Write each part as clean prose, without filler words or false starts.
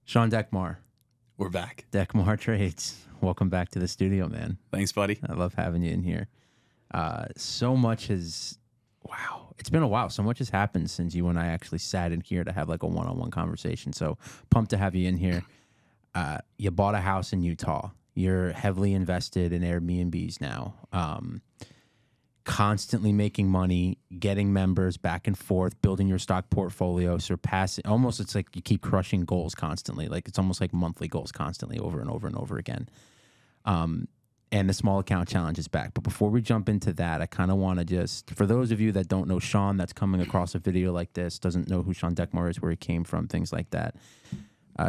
Sean Deckmar. We're back. Deckmar Trades. Welcome back to the studio, man. Thanks, buddy. I love having you in here. So much has, it's been a while. So much has happened since you and I actually sat in here to have like a one-on-one conversation. So pumped to have you in here. You bought a house in Utah. You're heavily invested in Airbnbs now. Constantly making money, getting members back and forth, building your stock portfolio, surpassing, almost it's like you keep crushing goals constantly. Like it's almost like monthly goals constantly over and over and over again. And the small account challenge is back. But before we jump into that, I kind of want to just, for those of you that don't know Sean, that's coming across a video like this, doesn't know who Sean Deckmar is, where he came from, things like that.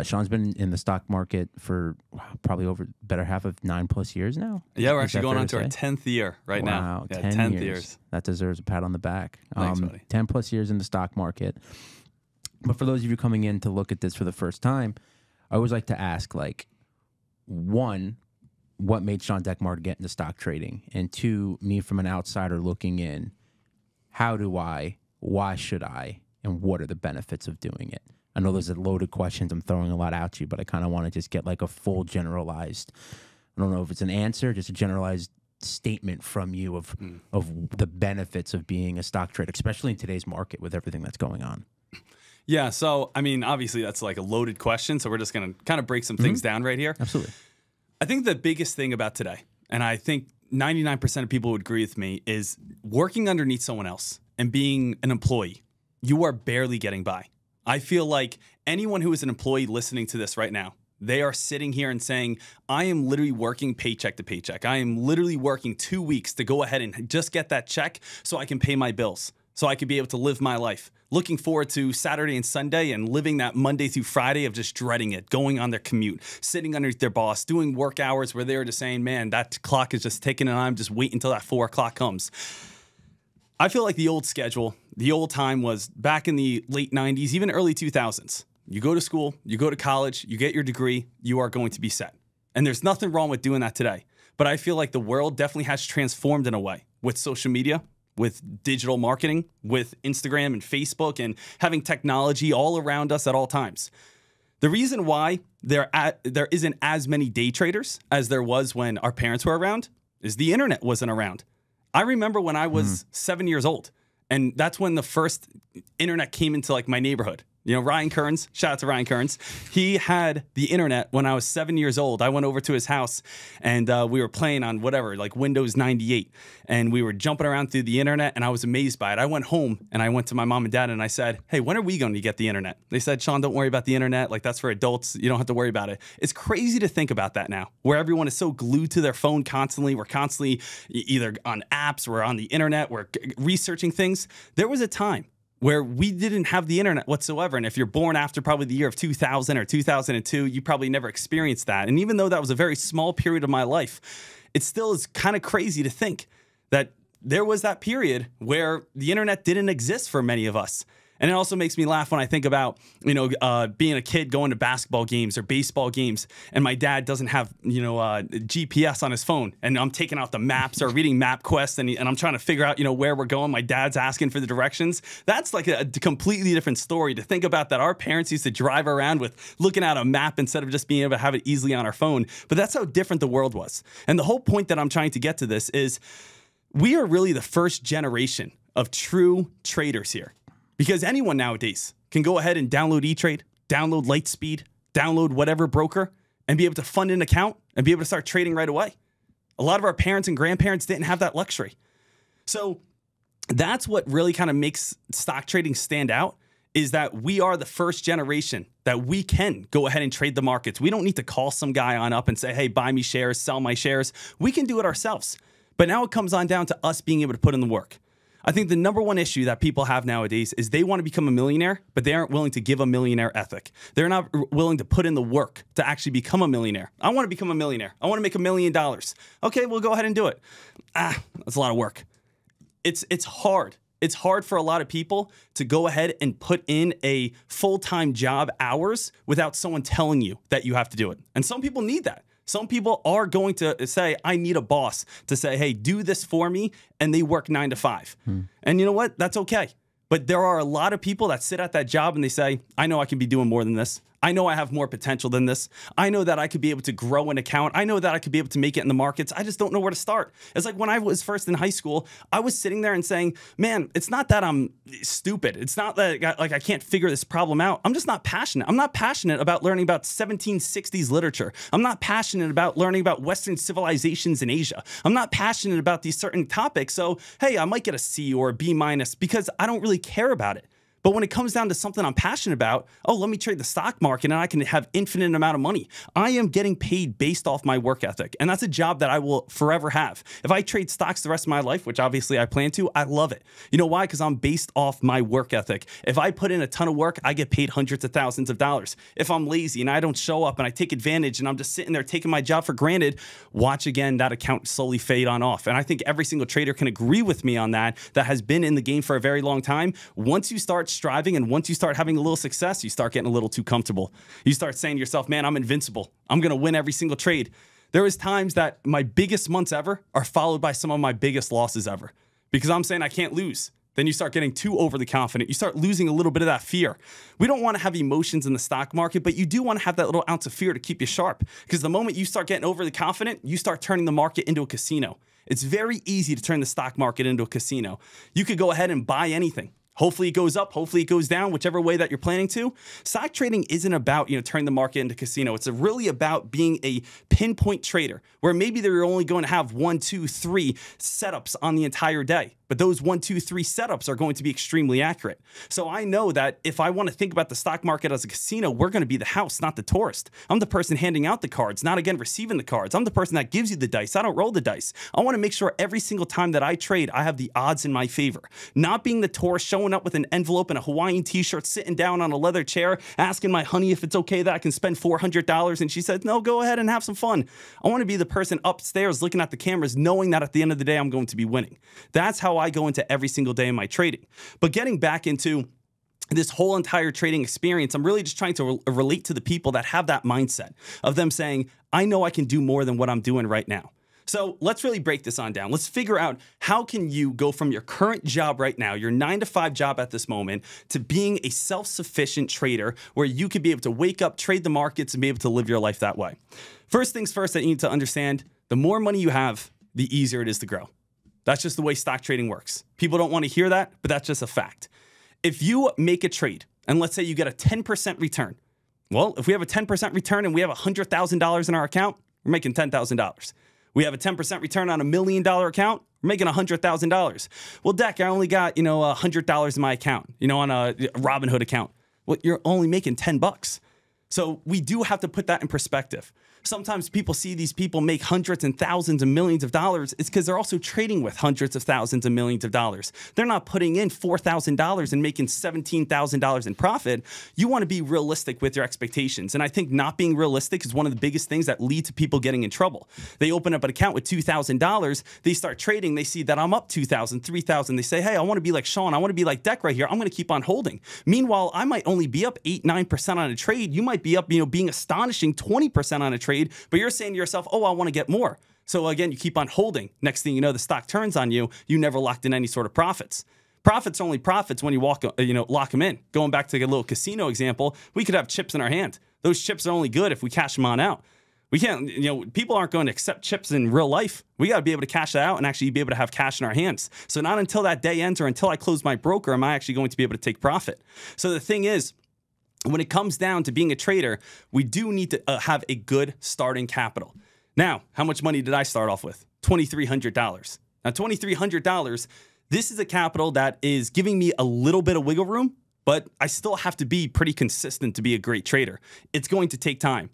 Sean's been in the stock market for probably over better half of 9+ years now. Yeah, we're actually going on to our 10th year right now. Wow, yeah, 10 years. That deserves a pat on the back. Thanks, buddy. 10+ years in the stock market. But for those of you coming in to look at this for the first time, I always like to ask, like, one, what made Sean Deckmar get into stock trading? And two, me from an outsider looking in, how do I, why should I, and what are the benefits of doing it? I know there's a loaded questions. I'm throwing a lot at you, but I kind of want to just get like a full generalized, I don't know if it's an answer, just a generalized statement from you of the benefits of being a stock trader, especially in today's market with everything that's going on. Yeah, so, I mean, obviously that's like a loaded question, so we're just going to kind of break some things down right here. Absolutely. I think the biggest thing about today, and I think 99% of people would agree with me, is working underneath someone else and being an employee. You are barely getting by. I feel like anyone who is an employee listening to this right now, they are sitting here and saying, I am literally working paycheck to paycheck. I am literally working 2 weeks to go ahead and just get that check so I can pay my bills, so I can be able to live my life. Looking forward to Saturday and Sunday and living that Monday through Friday of just dreading it, going on their commute, sitting underneath their boss, doing work hours where they're just saying, man, that clock is just ticking and I'm just waiting until that 4 o'clock comes. I feel like the old schedule, the old time was back in the late 90s, even early 2000s. You go to school, you go to college, you get your degree, you are going to be set. And there's nothing wrong with doing that today. But I feel like the world definitely has transformed in a way with social media, with digital marketing, with Instagram and Facebook, and having technology all around us at all times. The reason why there isn't as many day traders as there was when our parents were around is the internet wasn't around. I remember when I was 7 years old, and that's when the first internet came into like my neighborhood. You know, Ryan Kearns, shout out to Ryan Kearns. He had the internet when I was 7 years old. I went over to his house and we were playing on whatever, like Windows 98. And we were jumping around through the internet and I was amazed by it. I went home and I went to my mom and dad and I said, hey, when are we going to get the internet? They said, Sean, don't worry about the internet. Like that's for adults. You don't have to worry about it. It's crazy to think about that now, where everyone is so glued to their phone constantly. We're constantly either on apps or on the internet. We're researching things. There was a time where we didn't have the internet whatsoever. And if you're born after probably the year of 2000 or 2002, you probably never experienced that. And even though that was a very small period of my life, it still is kind of crazy to think that there was that period where the internet didn't exist for many of us. And it also makes me laugh when I think about, you know, being a kid going to basketball games or baseball games, and my dad doesn't have, you know, GPS on his phone, and I'm taking out the maps or reading MapQuest, and I'm trying to figure out, you know, where we're going. My dad's asking for the directions. That's like a completely different story to think about, that our parents used to drive around with looking at a map instead of just being able to have it easily on our phone. But that's how different the world was. And the whole point that I'm trying to get to this is we are really the first generation of true traders here. Because anyone nowadays can go ahead and download E-Trade, download Lightspeed, download whatever broker, and be able to fund an account and be able to start trading right away. A lot of our parents and grandparents didn't have that luxury. So that's what really kind of makes stock trading stand out, is that we are the first generation that we can go ahead and trade the markets. We don't need to call some guy on up and say, hey, buy me shares, sell my shares. We can do it ourselves. But now it comes on down to us being able to put in the work. I think the number one issue that people have nowadays is they want to become a millionaire, but they aren't willing to give a millionaire ethic. They're not willing to put in the work to actually become a millionaire. I want to become a millionaire. I want to make $1 million. Okay, we'll go ahead and do it. That's a lot of work. It's hard. It's hard for a lot of people to go ahead and put in a full-time job hours without someone telling you that you have to do it. And some people need that. Some people are going to say, I need a boss to say, hey, do this for me. And they work 9 to 5. And you know what? That's okay. But there are a lot of people that sit at that job and they say, I know I can be doing more than this. I know I have more potential than this. I know that I could be able to grow an account. I know that I could be able to make it in the markets. I just don't know where to start. It's like when I was first in high school, I was sitting there and saying, man, it's not that I'm stupid. It's not that I can't figure this problem out. I'm just not passionate. I'm not passionate about learning about 1760s literature. I'm not passionate about learning about Western civilizations in Asia. I'm not passionate about these certain topics. So, hey, I might get a C or a B minus because I don't really care about it. But when it comes down to something I'm passionate about, oh, let me trade the stock market and I can have infinite amount of money. I am getting paid based off my work ethic. And that's a job that I will forever have. If I trade stocks the rest of my life, which obviously I plan to, I love it. You know why? Because I'm based off my work ethic. If I put in a ton of work, I get paid hundreds of thousands of dollars. If I'm lazy and I don't show up and I take advantage and I'm just sitting there taking my job for granted, watch again that account slowly fade on off. And I think every single trader can agree with me on that has been in the game for a very long time. Once you start striving and once you start having a little success, you start getting a little too comfortable. You start saying to yourself, man, I'm invincible. I'm going to win every single trade. There is times that my biggest months ever are followed by some of my biggest losses ever because I'm saying I can't lose. Then you start getting too overly confident. You start losing a little bit of that fear. We don't want to have emotions in the stock market, but you do want to have that little ounce of fear to keep you sharp because the moment you start getting overly confident, you start turning the market into a casino. It's very easy to turn the stock market into a casino. You could go ahead and buy anything. Hopefully it goes up, hopefully it goes down, whichever way that you're planning to. Stock trading isn't about, turning the market into a casino. It's really about being a pinpoint trader where maybe they're only going to have 1, 2, 3 setups on the entire day. But those 1, 2, 3 setups are going to be extremely accurate. So I know that if I want to think about the stock market as a casino, we're going to be the house, not the tourist. I'm the person handing out the cards, not again receiving the cards. I'm the person that gives you the dice. I don't roll the dice. I want to make sure every single time that I trade, I have the odds in my favor. Not being the tourist, showing up with an envelope and a Hawaiian t-shirt, sitting down on a leather chair, asking my honey if it's okay that I can spend $400. And she said, no, go ahead and have some fun. I want to be the person upstairs looking at the cameras, knowing that at the end of the day, I'm going to be winning. That's how I go into every single day in my trading. But getting back into this whole entire trading experience, I'm really just trying to relate to the people that have that mindset of them saying, I know I can do more than what I'm doing right now. So let's really break this on down. Let's figure out how can you go from your current job right now, your 9-to-5 job at this moment, to being a self-sufficient trader where you could be able to wake up, trade the markets, and be able to live your life that way. First things first that you need to understand, the more money you have, the easier it is to grow. That's just the way stock trading works. People don't want to hear that, but that's just a fact. If you make a trade, and let's say you get a 10% return, well, if we have a 10% return and we have $100,000 in our account, we're making $10,000. We have a 10% return on $1 million account, we're making $100,000. Well, Deck, I only got, $100 in my account, on a Robinhood account. Well, you're only making $10. So we do have to put that in perspective. Sometimes people see these people make hundreds and thousands and millions of dollars. It's because they're also trading with hundreds of thousands and millions of dollars. They're not putting in $4,000 and making $17,000 in profit. You want to be realistic with your expectations. And I think not being realistic is one of the biggest things that lead to people getting in trouble. They open up an account with $2,000. They start trading. They see that I'm up $2,000, $3,000. They say, hey, I want to be like Sean. I want to be like Deck right here. I'm going to keep on holding. Meanwhile, I might only be up 8, 9% on a trade. You might be up, being astonishing 20% on a trade. But you're saying to yourself, oh, I want to get more. So again, you keep on holding. Next thing you know, the stock turns on you. You never locked in any sort of profits. Profits are only profits when you lock them in. Going back to a little casino example, we could have chips in our hand. Those chips are only good if we cash them on out. We can't, people aren't going to accept chips in real life. We got to be able to cash that out and actually be able to have cash in our hands. So not until that day ends or until I close my broker am I actually going to be able to take profit. So the thing is, when it comes down to being a trader, we do need to have a good starting capital. Now, how much money did I start off with? $2,300. Now, $2,300, this is a capital that is giving me a little bit of wiggle room, but I still have to be pretty consistent to be a great trader. It's going to take time.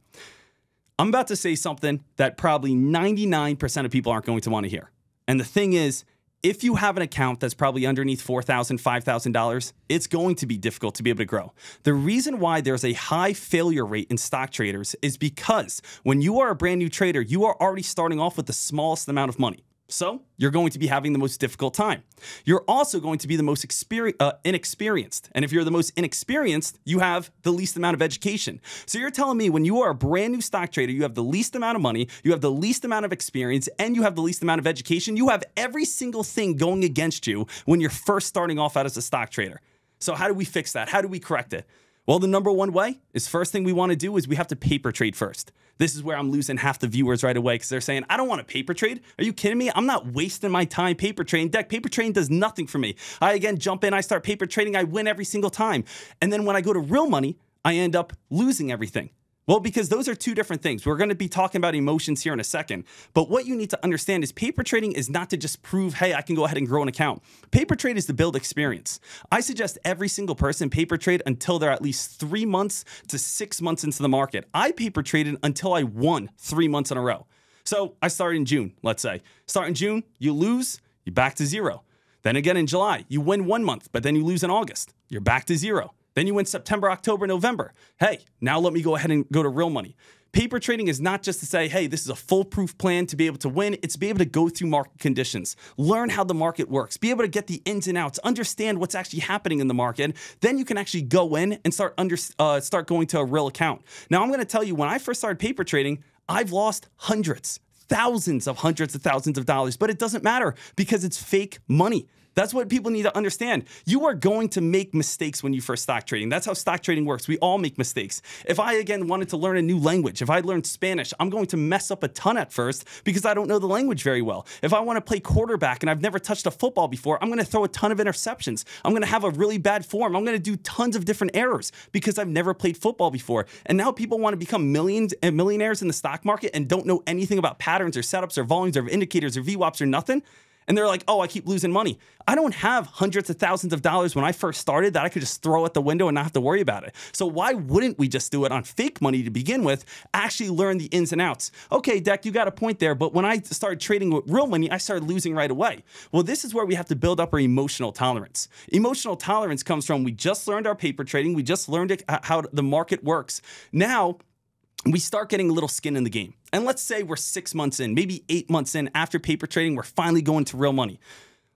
I'm about to say something that probably 99% of people aren't going to want to hear. And the thing is, if you have an account that's probably underneath $4,000, $5,000, it's going to be difficult to be able to grow. The reason why there's a high failure rate in stock traders is because when you are a brand new trader, you are already starting off with the smallest amount of money. So you're going to be having the most difficult time. You're also going to be the most inexperienced. And if you're the most inexperienced, you have the least amount of education. So you're telling me when you are a brand new stock trader, you have the least amount of money, you have the least amount of experience, and you have the least amount of education. You have every single thing going against you when you're first starting off out as a stock trader. So how do we fix that? How do we correct it? Well, the number one way is first thing we want to do is we have to paper trade first. This is where I'm losing half the viewers right away because they're saying, I don't want to paper trade. Are you kidding me? I'm not wasting my time paper trading. Deck, paper trading does nothing for me. I, again, jump in, I start paper trading, I win every single time. And then when I go to real money, I end up losing everything. Well, because those are two different things. We're going to be talking about emotions here in a second. But what you need to understand is paper trading is not to just prove, hey, I can go ahead and grow an account. Paper trade is to build experience. I suggest every single person paper trade until they're at least 3 months to 6 months into the market. I paper traded until I won 3 months in a row. So I started in June, let's say. Start in June, you lose, you're back to zero. Then again in July, you win 1 month, but then you lose in August. You're back to zero. Then you win September, October, November. Hey, now let me go ahead and go to real money. Paper trading is not just to say, hey, this is a foolproof plan to be able to win. It's to be able to go through market conditions, learn how the market works, be able to get the ins and outs, understand what's actually happening in the market. Then you can actually go in and start going to a real account. Now, I'm going to tell you, when I first started paper trading, I've lost hundreds of thousands of dollars, but it doesn't matter because it's fake money. That's what people need to understand. You are going to make mistakes when you first stock trading. That's how stock trading works. We all make mistakes. If I, again, wanted to learn a new language, if I learned Spanish, I'm going to mess up a ton at first because I don't know the language very well. If I want to play quarterback and I've never touched a football before, I'm going to throw a ton of interceptions. I'm going to have a really bad form. I'm going to do tons of different errors because I've never played football before. And now people want to become millions and millionaires in the stock market and don't know anything about patterns or setups or volumes or indicators or VWAPs or nothing. And they're like, oh, I keep losing money. I don't have hundreds of thousands of dollars when I first started that I could just throw out the window and not have to worry about it. So why wouldn't we just do it on fake money to begin with, actually learn the ins and outs? Okay, Deck, you got a point there, but when I started trading with real money, I started losing right away. Well, this is where we have to build up our emotional tolerance. Emotional tolerance comes from we just learned our paper trading, we just learned how the market works. Now, we start getting a little skin in the game. And let's say we're 6 months in, maybe 8 months in after paper trading, we're finally going to real money.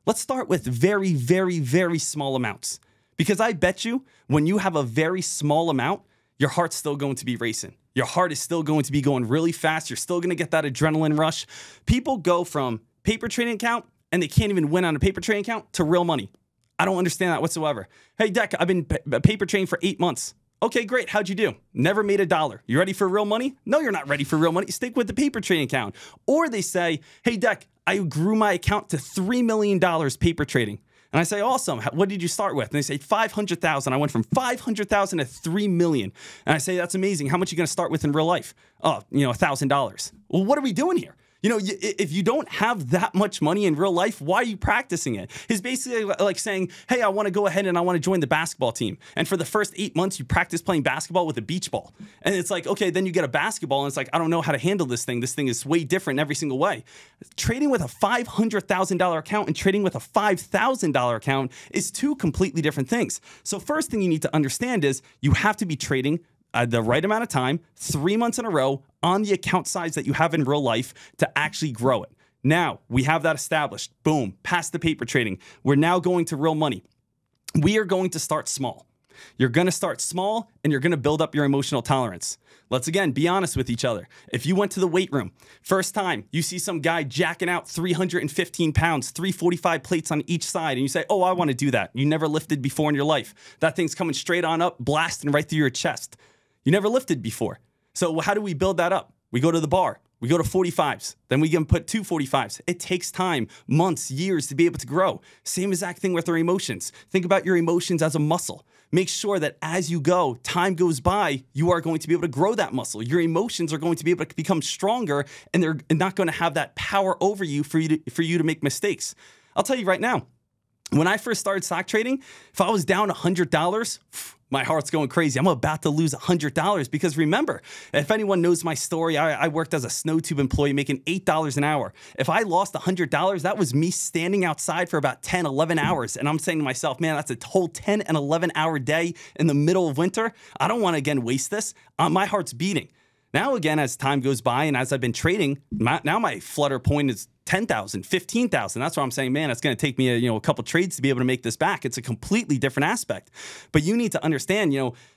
Let's start with very, very, very small amounts. Because I bet you when you have a very small amount, your heart's still going to be racing. Your heart is still going to be going really fast. You're still going to get that adrenaline rush. People go from paper trading account and they can't even win on a paper trading account to real money. I don't understand that whatsoever. Hey, Deck, I've been paper trading for 8 months. Okay, great. How'd you do? Never made $1. You ready for real money? No, you're not ready for real money. Stick with the paper trading account. Or they say, hey, Deck, I grew my account to $3 million paper trading. And I say, awesome. What did you start with? And they say, 500,000. I went from 500,000 to 3 million. And I say, that's amazing. How much are you going to start with in real life? Oh, $1,000. Well, what are we doing here? If you don't have that much money in real life, why are you practicing it? It's basically like saying, hey, I want to go ahead and I want to join the basketball team. And for the first 8 months, you practice playing basketball with a beach ball. And it's like, okay, then you get a basketball and it's like, I don't know how to handle this thing. This thing is way different in every single way. Trading with a $500,000 account and trading with a $5,000 account is two completely different things. So first thing you need to understand is you have to be trading the right amount of time, 3 months in a row, on the account size that you have in real life to actually grow it. Now, we have that established. Boom, past the paper trading. We're now going to real money. We are going to start small. You're going to start small, and you're going to build up your emotional tolerance. Let's, again, be honest with each other. If you went to the weight room, first time, you see some guy jacking out 315 pounds, 345 plates on each side, and you say, oh, I want to do that. You never lifted before in your life. That thing's coming straight on up, blasting right through your chest. You never lifted before. So how do we build that up? We go to the bar. We go to 45s. Then we can put 2 45s. It takes time, months, years to be able to grow. Same exact thing with our emotions. Think about your emotions as a muscle. Make sure that as you go, time goes by, you are going to be able to grow that muscle. Your emotions are going to be able to become stronger, and they're not going to have that power over you for you to make mistakes. I'll tell you right now, when I first started stock trading, if I was down $100, my heart's going crazy. I'm about to lose $100 because remember, if anyone knows my story, I worked as a snow tube employee making $8 an hour. If I lost $100, that was me standing outside for about 10, 11 hours. And I'm saying to myself, man, that's a whole 10 and 11 hour day in the middle of winter. I don't want to again waste this. My heart's beating. Now, again, as time goes by and as I've been trading, now my flutter point is 10,000, 15,000. That's why I'm saying, man, it's going to take me a couple trades to be able to make this back. It's a completely different aspect. But you need to understand,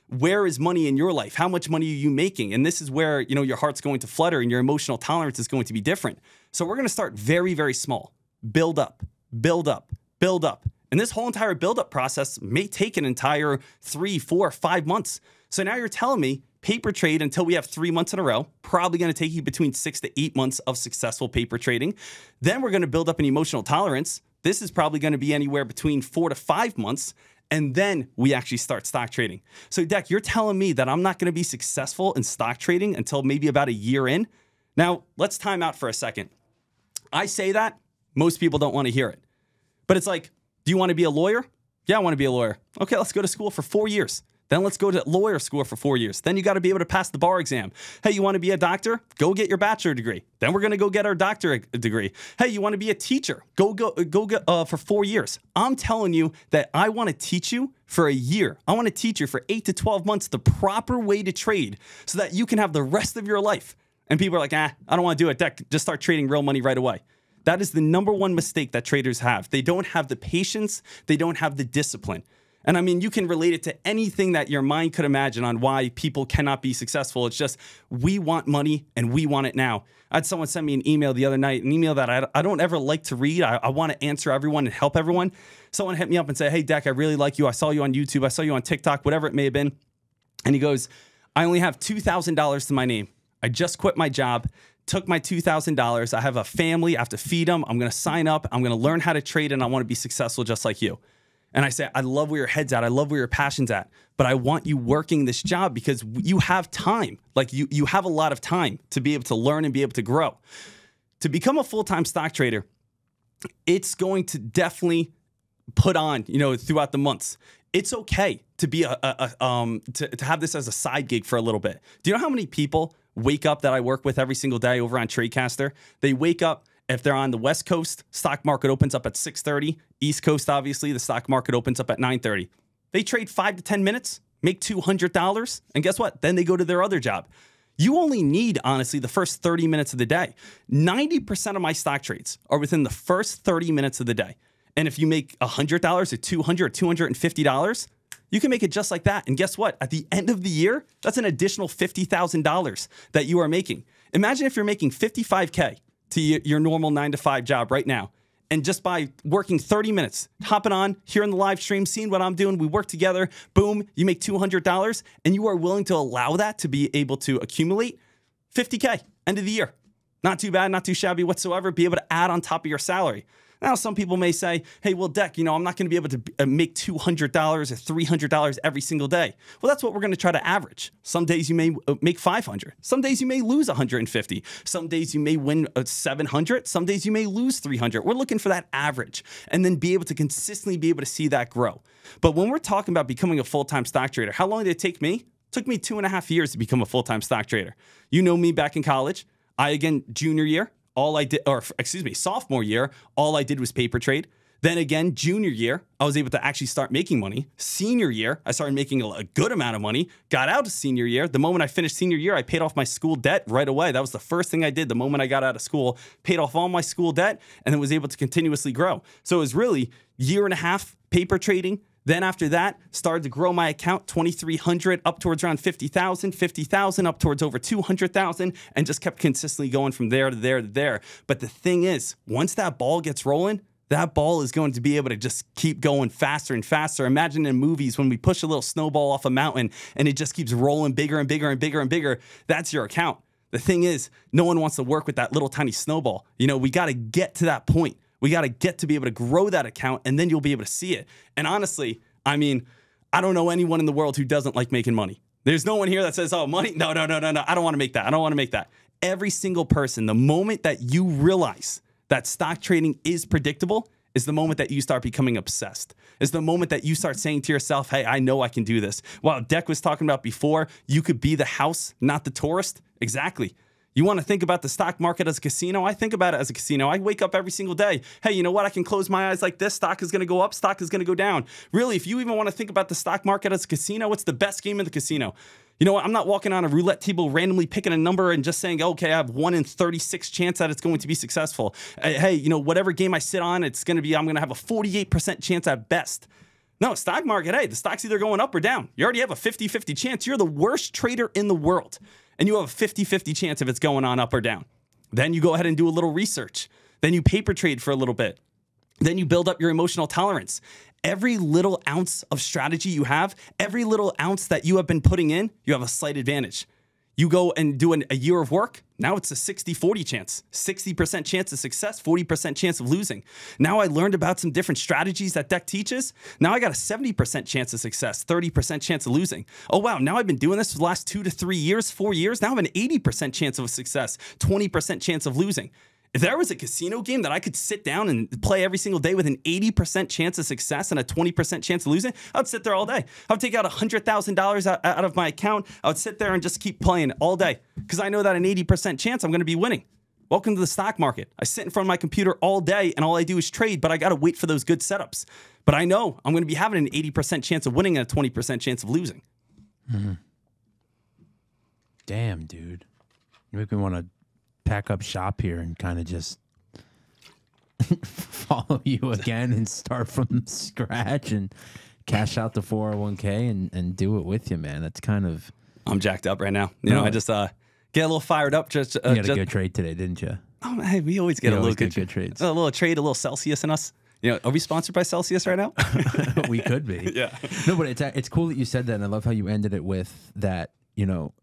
where is money in your life? How much money are you making? And this is where, your heart's going to flutter and your emotional tolerance is going to be different. So we're going to start very, very small. Build up, build up, build up. And this whole entire buildup process may take an entire 3, 4, 5 months. So now you're telling me paper trade until we have 3 months in a row, probably going to take you between 6 to 8 months of successful paper trading. Then we're going to build up an emotional tolerance. This is probably going to be anywhere between 4 to 5 months. And then we actually start stock trading. So Deck, you're telling me that I'm not going to be successful in stock trading until maybe about a year in? Now, let's time out for a second. I say that, most people don't want to hear it. But it's like, do you want to be a lawyer? Yeah, I want to be a lawyer. Okay, let's go to school for 4 years. Then let's go to lawyer school for 4 years. Then you got to be able to pass the bar exam. Hey, you want to be a doctor? Go get your bachelor degree. Then we're going to go get our doctorate degree. Hey, you want to be a teacher? Go get for 4 years. I'm telling you that I want to teach you for a year. I want to teach you for 8 to 12 months the proper way to trade so that you can have the rest of your life. And people are like, I don't want to do it. Deck, just start trading real money right away. That is the number one mistake that traders have. They don't have the patience. They don't have the discipline. And I mean, you can relate it to anything that your mind could imagine on why people cannot be successful. It's just, we want money and we want it now. I had someone send me an email the other night, an email that I don't ever like to read. I want to answer everyone and help everyone. Someone hit me up and said, hey, Deck, I really like you. I saw you on YouTube. I saw you on TikTok, whatever it may have been. And he goes, I only have $2,000 to my name. I just quit my job, took my $2,000. I have a family. I have to feed them. I'm going to sign up. I'm going to learn how to trade, and I want to be successful just like you. And I say, I love where your head's at. I love where your passion's at. But I want you working this job because you have time. Like you have a lot of time to be able to learn and be able to grow. To become a full-time stock trader, it's going to definitely put on, throughout the months. It's okay to be to have this as a side gig for a little bit. Do you know how many people wake up that I work with every single day over on Tradecaster? They wake up. If they're on the West Coast, stock market opens up at 6:30. East Coast, obviously, the stock market opens up at 9:30. They trade 5 to 10 minutes, make $200, and guess what? Then they go to their other job. You only need, honestly, the first 30 minutes of the day. 90% of my stock trades are within the first 30 minutes of the day. And if you make $100 or $200 or $250, you can make it just like that. And guess what? At the end of the year, that's an additional $50,000 that you are making. Imagine if you're making $55K to your normal 9-to-5 job right now. And just by working 30 minutes, hopping on, here in the live stream, seeing what I'm doing, we work together, boom, you make $200, and you are willing to allow that to be able to accumulate $50K end of the year. Not too bad, not too shabby whatsoever, be able to add on top of your salary. Now, some people may say, hey, well, Deck, I'm not going to be able to make $200 or $300 every single day. Well, that's what we're going to try to average. Some days you may make $500. Some days you may lose $150. Some days you may win $700. Some days you may lose $300. We're looking for that average and then be able to consistently be able to see that grow. But when we're talking about becoming a full-time stock trader, how long did it take me? It took me 2.5 years to become a full-time stock trader. You know me back in college. Junior year. Sophomore year, all I did was paper trade. Then again, junior year, I was able to actually start making money. Senior year, I started making a good amount of money. Got out of senior year. The moment I finished senior year, I paid off my school debt right away. That was the first thing I did the moment I got out of school. Paid off all my school debt and then was able to continuously grow. So it was really 1.5 years paper trading. Then after that, started to grow my account, 2,300 up towards around 50,000 up towards over 200,000, and just kept consistently going from there to there to there. But the thing is, once that ball gets rolling, that ball is going to be able to just keep going faster and faster. Imagine in movies when we push a little snowball off a mountain and it just keeps rolling bigger and bigger and bigger and bigger. That's your account. The thing is, no one wants to work with that little tiny snowball. We got to get to that point. We got to get to be able to grow that account, and then you'll be able to see it. And honestly, I don't know anyone in the world who doesn't like making money. There's no one here that says, oh, money? No. I don't want to make that. I don't want to make that. Every single person, the moment that you realize that stock trading is predictable is the moment that you start becoming obsessed. Is the moment that you start saying to yourself, hey, I know I can do this. Well, Deck was talking about before, you could be the house, not the tourist. Exactly. You want to think about the stock market as a casino? I think about it as a casino. I wake up every single day. Hey, you know what? I can close my eyes like this. Stock is going to go up. Stock is going to go down. Really, if you even want to think about the stock market as a casino, what's the best game in the casino? You know what? I'm not walking on a roulette table randomly picking a number and just saying, okay, I have 1 in 36 chance that it's going to be successful. Hey, whatever game I sit on, I'm going to have a 48% chance at best. No, stock market, hey, the stock's either going up or down. You already have a 50-50 chance. You're the worst trader in the world. And you have a 50-50 chance if it's going on up or down. Then you go ahead and do a little research. Then you paper trade for a little bit. Then you build up your emotional tolerance. Every little ounce of strategy you have, every little ounce that you have been putting in, you have a slight advantage. You go and do a year of work, now it's a 60-40 chance. 60% chance of success, 40% chance of losing. Now I learned about some different strategies that deck teaches. Now I got a 70% chance of success, 30% chance of losing. Oh wow, now I've been doing this for the last 2 to 3 years, 4 years. Now I have an 80% chance of success, 20% chance of losing. If there was a casino game that I could sit down and play every single day with an 80% chance of success and a 20% chance of losing, I would sit there all day. I would take out $100,000 out of my account. I would sit there and just keep playing all day because I know that an 80% chance I'm going to be winning. Welcome to the stock market. I sit in front of my computer all day and all I do is trade, but I got to wait for those good setups. But I know I'm going to be having an 80% chance of winning and a 20% chance of losing. Mm-hmm. Damn, dude. You make me want to pack up shop here and kind of just follow you again and start from scratch and cash out the 401k and do it with you, man. That's kind of... I'm jacked up right now. You know, I just get a little fired up. You had a good trade today, didn't you? Oh, hey, we always get a little good trades. A little trade, a little Celsius in us. You know, are we sponsored by Celsius right now? We could be. Yeah. No, but it's cool that you said that, and I love how you ended it with that, you know,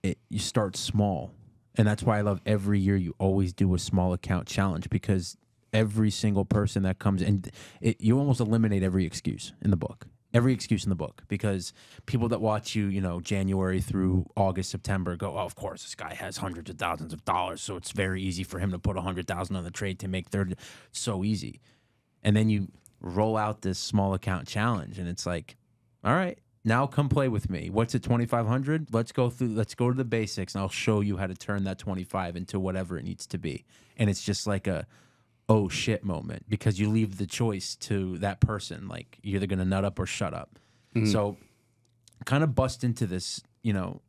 you start small. And that's why I love every year you always do a small account challenge, because every single person that comes in, you almost eliminate every excuse in the book. Every excuse in the book, because people that watch you, you know, January through August, September go, oh, of course, this guy has hundreds of thousands of dollars, so it's very easy for him to put 100,000 on the trade to make 30. So easy. And then you roll out this small account challenge, and it's like, all right, now come play with me. What's it, 2,500? Let's go to the basics, and I'll show you how to turn that 25 into whatever it needs to be. And it's just like a oh shit moment, because you leave the choice to that person. Like, you're either going to nut up or shut up. Mm-hmm. So kind of bust into this, you know,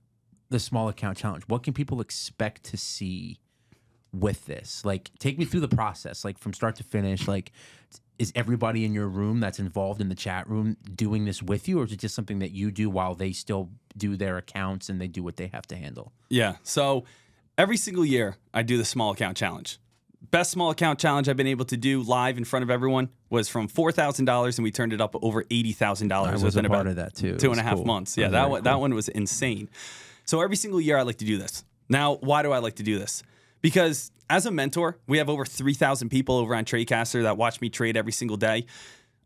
the small account challenge. What can people expect to see with this? Like, take me through the process, like from start to finish. Like, is everybody in your room that's involved in the chat room doing this with you, or is it just something that you do while they still do their accounts and they do what they have to handle? Yeah. So every single year I do the small account challenge. Best small account challenge I've been able to do live in front of everyone was from $4,000, and we turned it up over $80,000. I was a part of that too. 2.5 months. Yeah, that one was insane. So every single year I like to do this. Now, why do I like to do this? Because as a mentor, we have over 3,000 people over on TradeCaster that watch me trade every single day.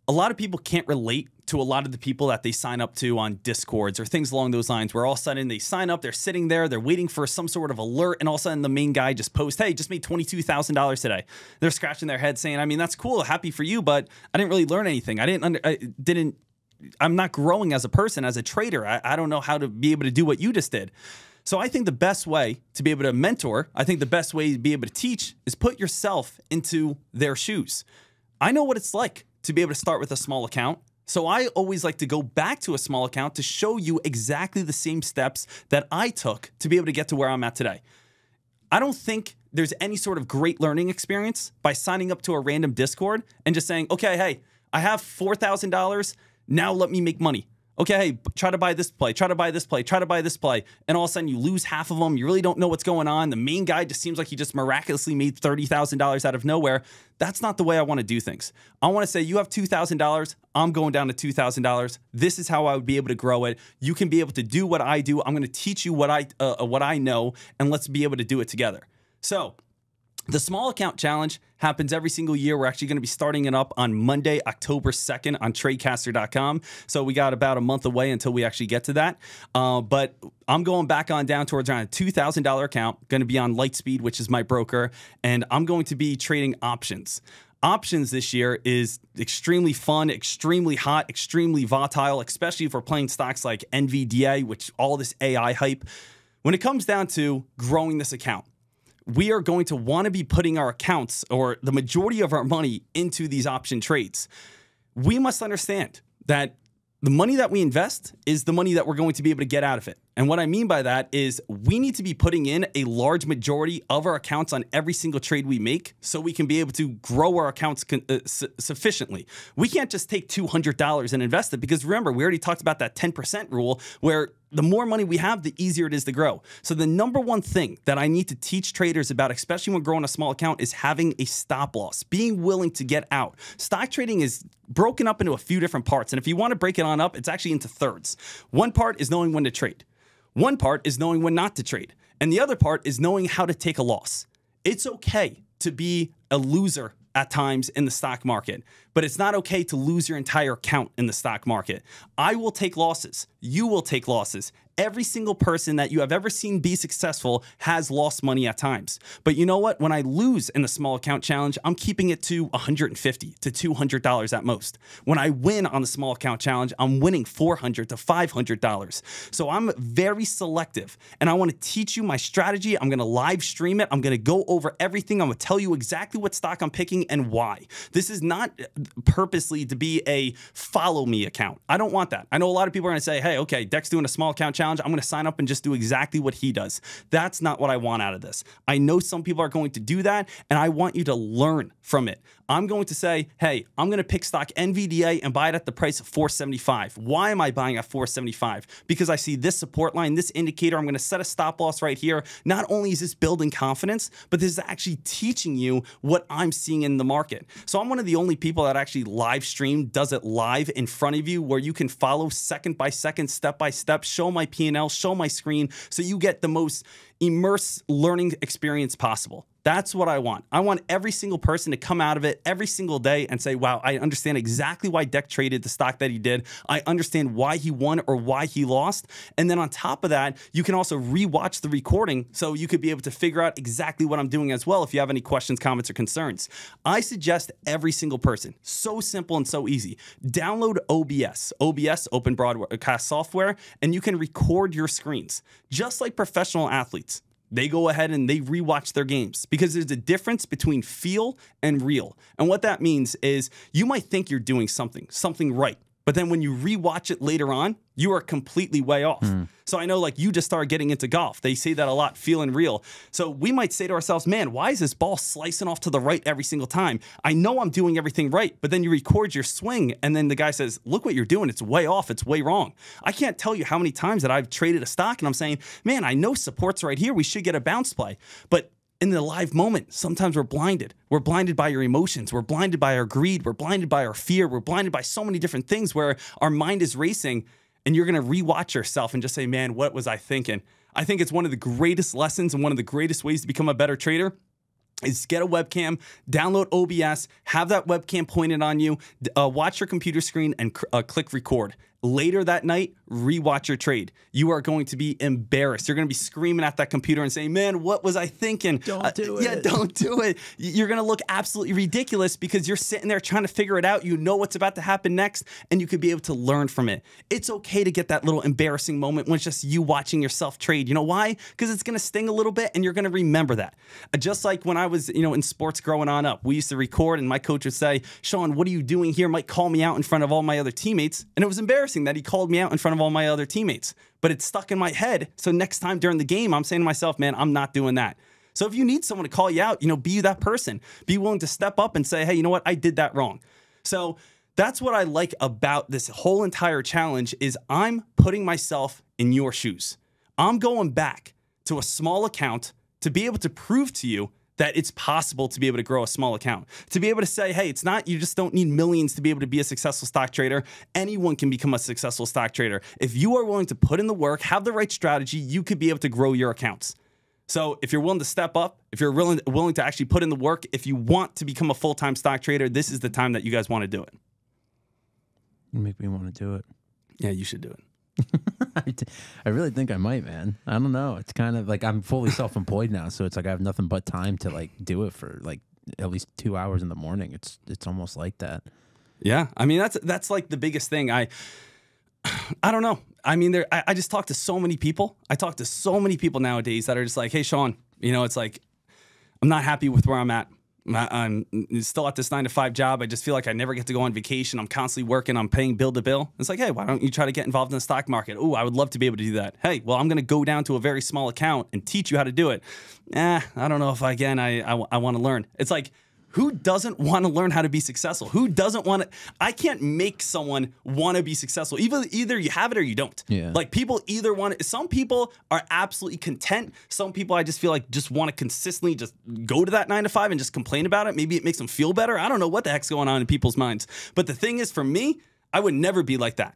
A lot of people can't relate to a lot of the people that they sign up to on Discords or things along those lines, where all of a sudden they sign up, they're sitting there, they're waiting for some sort of alert, and all of a sudden the main guy just posts, hey, just made $22,000 today. They're scratching their head saying, I mean, that's cool, happy for you, but I didn't really learn anything. I'm not growing as a person, as a trader. I don't know how to be able to do what you just did. So I think the best way to be able to mentor, I think the best way to be able to teach is put yourself into their shoes. I know what it's like to be able to start with a small account. So I always like to go back to a small account to show you exactly the same steps that I took to be able to get to where I'm at today. I don't think there's any sort of great learning experience by signing up to a random Discord and just saying, okay, hey, I have $4,000. Now let me make money. Okay, hey, try to buy this play, try to buy this play, try to buy this play. And all of a sudden you lose half of them. You really don't know what's going on. The main guy just seems like he just miraculously made $30,000 out of nowhere. That's not the way I want to do things. I want to say, you have $2,000. I'm going down to $2,000. This is how I would be able to grow it. You can be able to do what I do. I'm going to teach you what I know, and let's be able to do it together. So the small account challenge happens every single year. We're actually going to be starting it up on Monday, October 2nd on tradecaster.com. So we got about a month away until we actually get to that. But I'm going back on down towards around a $2,000 account, going to be on Lightspeed, which is my broker, and I'm going to be trading options. Options this year is extremely fun, extremely hot, extremely volatile, especially if we're playing stocks like NVDA, which all this AI hype. When it comes down to growing this account, we are going to want to be putting our accounts, or the majority of our money, into these option trades. We must understand that the money that we invest is the money that we're going to be able to get out of it. And what I mean by that is we need to be putting in a large majority of our accounts on every single trade we make so we can be able to grow our accounts sufficiently. We can't just take $200 and invest it because remember, we already talked about that 10% rule where the more money we have, the easier it is to grow. So the number one thing that I need to teach traders about, especially when growing a small account, is having a stop loss, being willing to get out. Stock trading is broken up into a few different parts. And if you want to break it on up, it's actually into thirds. One part is knowing when to trade. One part is knowing when not to trade. And the other part is knowing how to take a loss. It's okay to be a loser at times in the stock market, but it's not okay to lose your entire account in the stock market. I will take losses. You will take losses. Every single person that you have ever seen be successful has lost money at times. But you know what? When I lose in the small account challenge, I'm keeping it to $150 to $200 at most. When I win on the small account challenge, I'm winning $400 to $500. So I'm very selective and I want to teach you my strategy. I'm going to live stream it. I'm going to go over everything. I'm going to tell you exactly what stock I'm picking and why. This is not purposely to be a follow me account. I don't want that. I know a lot of people are going to say, hey, okay, Deck's doing a small account challenge. I'm going to sign up and just do exactly what he does. That's not what I want out of this. I know some people are going to do that, and I want you to learn from it. I'm going to say, hey, I'm going to pick stock NVDA and buy it at the price of $4.75. Why am I buying at $4.75? Because I see this support line, this indicator. I'm going to set a stop loss right here. Not only is this building confidence, but this is actually teaching you what I'm seeing in the market. So I'm one of the only people that actually live stream, does it live in front of you where you can follow second by second, step by step, show my P&L, show my screen so you get the most immersed learning experience possible. That's what I want. I want every single person to come out of it every single day and say, wow, I understand exactly why Deck traded the stock that he did. I understand why he won or why he lost. And then on top of that, you can also rewatch the recording so you could be able to figure out exactly what I'm doing as well if you have any questions, comments, or concerns. I suggest every single person, so simple and so easy, download OBS, Open Broadcast Software, and you can record your screens, just like professional athletes. They go ahead and they rewatch their games because there's a difference between feel and real. And what that means is you might think you're doing something right. But then when you rewatch it later on, you are completely way off. So I know like you just started getting into golf. They say that a lot, feeling real. So we might say to ourselves, man, why is this ball slicing off to the right every single time? I know I'm doing everything right, but then you record your swing and then the guy says, look what you're doing. It's way off. It's way wrong. I can't tell you how many times that I've traded a stock and I'm saying, man, I know support's right here. We should get a bounce play. But in the live moment, sometimes we're blinded. We're blinded by your emotions. We're blinded by our greed. We're blinded by our fear. We're blinded by so many different things where our mind is racing and you're going to rewatch yourself and just say, man, what was I thinking? I think it's one of the greatest lessons and one of the greatest ways to become a better trader is get a webcam, download OBS, have that webcam pointed on you, watch your computer screen and click record. Later that night, rewatch your trade. You are going to be embarrassed. You're going to be screaming at that computer and saying, man, what was I thinking? Don't do it. Yeah, don't do it. You're going to look absolutely ridiculous because you're sitting there trying to figure it out. You know what's about to happen next, and you could be able to learn from it. It's okay to get that little embarrassing moment when it's just you watching yourself trade. You know why? Because it's going to sting a little bit, and you're going to remember that. Just like when I was, in sports growing on up, we used to record, and my coach would say, Sean, what are you doing here? Might call me out in front of all my other teammates, and it was embarrassing that he called me out in front of all my other teammates, but it's stuck in my head. So next time during the game, I'm saying to myself, man, I'm not doing that. So if you need someone to call you out, be that person. Be willing to step up and say, hey, you know what? I did that wrong. So that's what I like about this whole entire challenge is I'm putting myself in your shoes. I'm going back to a small account to be able to prove to you that it's possible to be able to grow a small account, to be able to say, hey, it's not, you just don't need millions to be able to be a successful stock trader. Anyone can become a successful stock trader. If you are willing to put in the work, have the right strategy, you could be able to grow your accounts. So if you're willing to step up, if you're willing to actually put in the work, if you want to become a full-time stock trader, this is the time that you guys want to do it. You make me want to do it. Yeah, you should do it. I really think I might, man. I don't know. It's kind of like I'm fully self-employed now, so it's like I have nothing but time to like do it for like at least 2 hours in the morning. It's almost like that. Yeah, I mean that's like the biggest thing. I don't know. I mean, I just talk to so many people. I talk to so many people nowadays that are just like, hey, Sean, it's like I'm not happy with where I'm at. I'm still at this 9-to-5 job. I just feel like I never get to go on vacation. I'm constantly working. I'm paying bill to bill. It's like, hey, why don't you try to get involved in the stock market? Oh, I would love to be able to do that. Hey, well, I'm going to go down to a very small account and teach you how to do it. I don't know if, again, I want to learn. It's like, who doesn't want to learn how to be successful? Who doesn't want to? I can't make someone want to be successful. Either you have it or you don't. Yeah. Like people either want it. Some people are absolutely content. Some people I just feel like just want to consistently just go to that 9-to-5 and just complain about it. Maybe it makes them feel better. I don't know what the heck's going on in people's minds. But the thing is, for me, I would never be like that.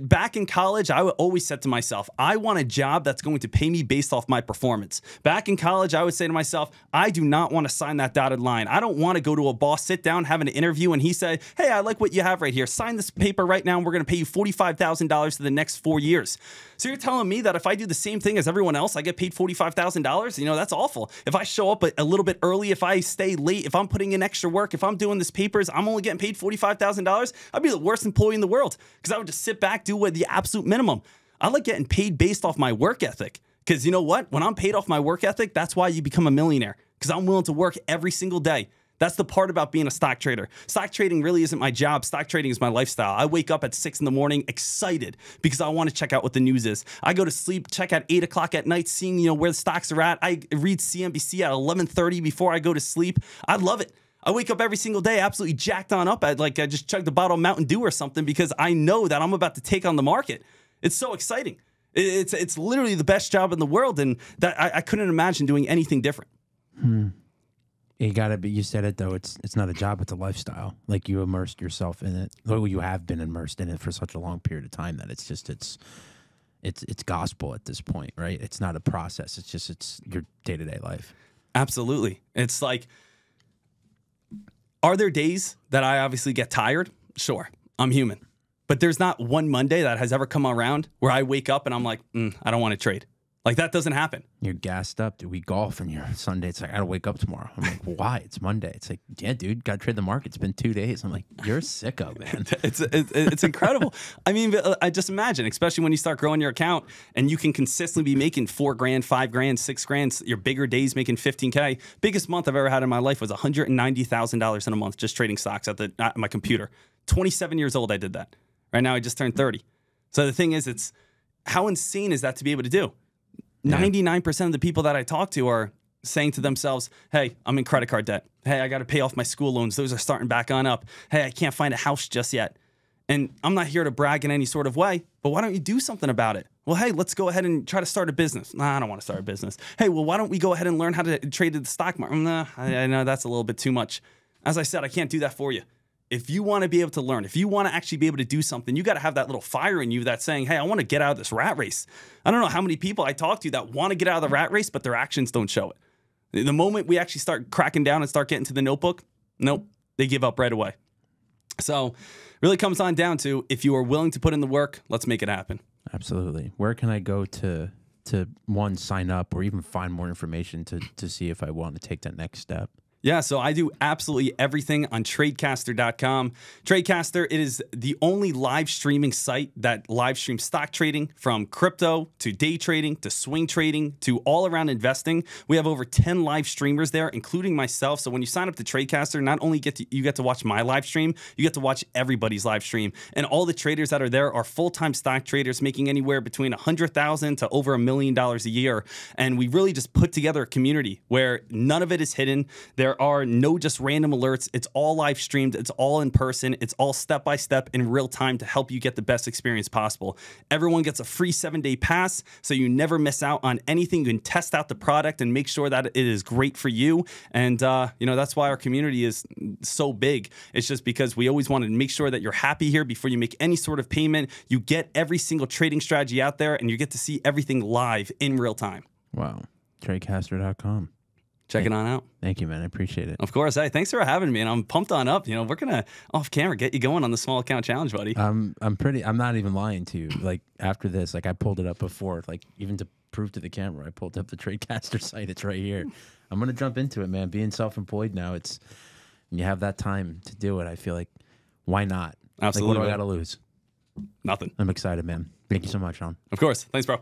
Back in college, I always said to myself, I want a job that's going to pay me based off my performance. Back in college, I would say to myself, I do not want to sign that dotted line. I don't want to go to a boss, sit down, have an interview, and he said, hey, I like what you have right here. Sign this paper right now, and we're going to pay you $45,000 for the next 4 years. So you're telling me that if I do the same thing as everyone else, I get paid $45,000? You know, that's awful. If I show up a little bit early, if I stay late, if I'm putting in extra work, if I'm doing this papers, I'm only getting paid $45,000. I'd be the worst employee in the world because I would just sit back, do what the absolute minimum. I like getting paid based off my work ethic because you know what? When I'm paid off my work ethic, that's why you become a millionaire because I'm willing to work every single day. That's the part about being a stock trader. Stock trading really isn't my job. Stock trading is my lifestyle. I wake up at 6 in the morning excited because I want to check out what the news is. I go to sleep, check at 8 o'clock at night, seeing where the stocks are at. I read CNBC at 11:30 before I go to sleep. I love it. I wake up every single day absolutely jacked on up. I just chugged a bottle of Mountain Dew or something because I know that I'm about to take on the market. It's so exciting. It's literally the best job in the world, and that I couldn't imagine doing anything different. You gotta be. You said it though. It's not a job. It's a lifestyle. Like you immersed yourself in it. Well, you have been immersed in it for such a long period of time that it's gospel at this point, right? It's not a process. It's your day-to-day life. Absolutely. It's like, are there days that I obviously get tired? Sure, I'm human. But there's not one Monday that has ever come around where I wake up and I'm like, I don't want to trade. Like that doesn't happen. You're gassed up. Dude, we golf and you're Sunday. It's like, I gotta wake up tomorrow. I'm like, why? It's Monday. It's like, yeah, dude, gotta trade the market. It's been 2 days. I'm like, you're a sicko, man. It's incredible. I mean, I just imagine, especially when you start growing your account and you can consistently be making $4 grand, $5 grand, $6 grand, your bigger days making 15K. Biggest month I've ever had in my life was $190,000 in a month just trading stocks at my computer. 27 years old, I did that. Right now, I just turned 30. So the thing is, it's how insane is that to be able to do? 99% of the people that I talk to are saying to themselves, hey, I'm in credit card debt. Hey, I got to pay off my school loans. Those are starting back on up. Hey, I can't find a house just yet. And I'm not here to brag in any sort of way, but why don't you do something about it? Well, hey, let's go ahead and try to start a business. Nah, I don't want to start a business. Hey, well, why don't we go ahead and learn how to trade the stock market? Nah, I know that's a little bit too much. As I said, I can't do that for you. If you want to be able to learn, if you want to actually be able to do something, you got to have that little fire in you that's saying, hey, I want to get out of this rat race. I don't know how many people I talk to that want to get out of the rat race, but their actions don't show it. The moment we actually start cracking down and start getting to the notebook, nope, they give up right away. So really comes on down to, if you are willing to put in the work, let's make it happen. Absolutely. Where can I go to one, sign up or even find more information to see if I want to take that next step? Yeah, so I do absolutely everything on Tradecaster.com. Tradecaster, it is the only live streaming site that live streams stock trading, from crypto to day trading to swing trading to all around investing. We have over 10 live streamers there, including myself. So when you sign up to Tradecaster, not only you get to watch my live stream, you get to watch everybody's live stream. And all the traders that are there are full-time stock traders making anywhere between $100,000 to over $1 million a year. And we really just put together a community where none of it is hidden. There are no just random alerts. It's all live streamed. It's all in person. It's all step-by-step in real time to help you get the best experience possible. Everyone gets a free 7-day pass, so you never miss out on anything. You can test out the product and make sure that it is great for you. And, that's why our community is so big. It's just because we always want to make sure that you're happy here before you make any sort of payment. You get every single trading strategy out there, and you get to see everything live in real time. Wow. Tradecaster.com. Check it on out. Thank you, man. I appreciate it. Of course. Hey, thanks for having me. And I'm pumped on up. We're going to, off camera, get you going on the small account challenge, buddy. I'm not even lying to you. Like, after this, like, I pulled it up before, like, even to prove to the camera, I pulled up the Tradecaster site. It's right here. I'm going to jump into it, man. Being self-employed now, when you have that time to do it, I feel like, why not? Absolutely. Like, what do I got to lose? Nothing. I'm excited, man. Thank you so much, Sean. Of course. Thanks, bro.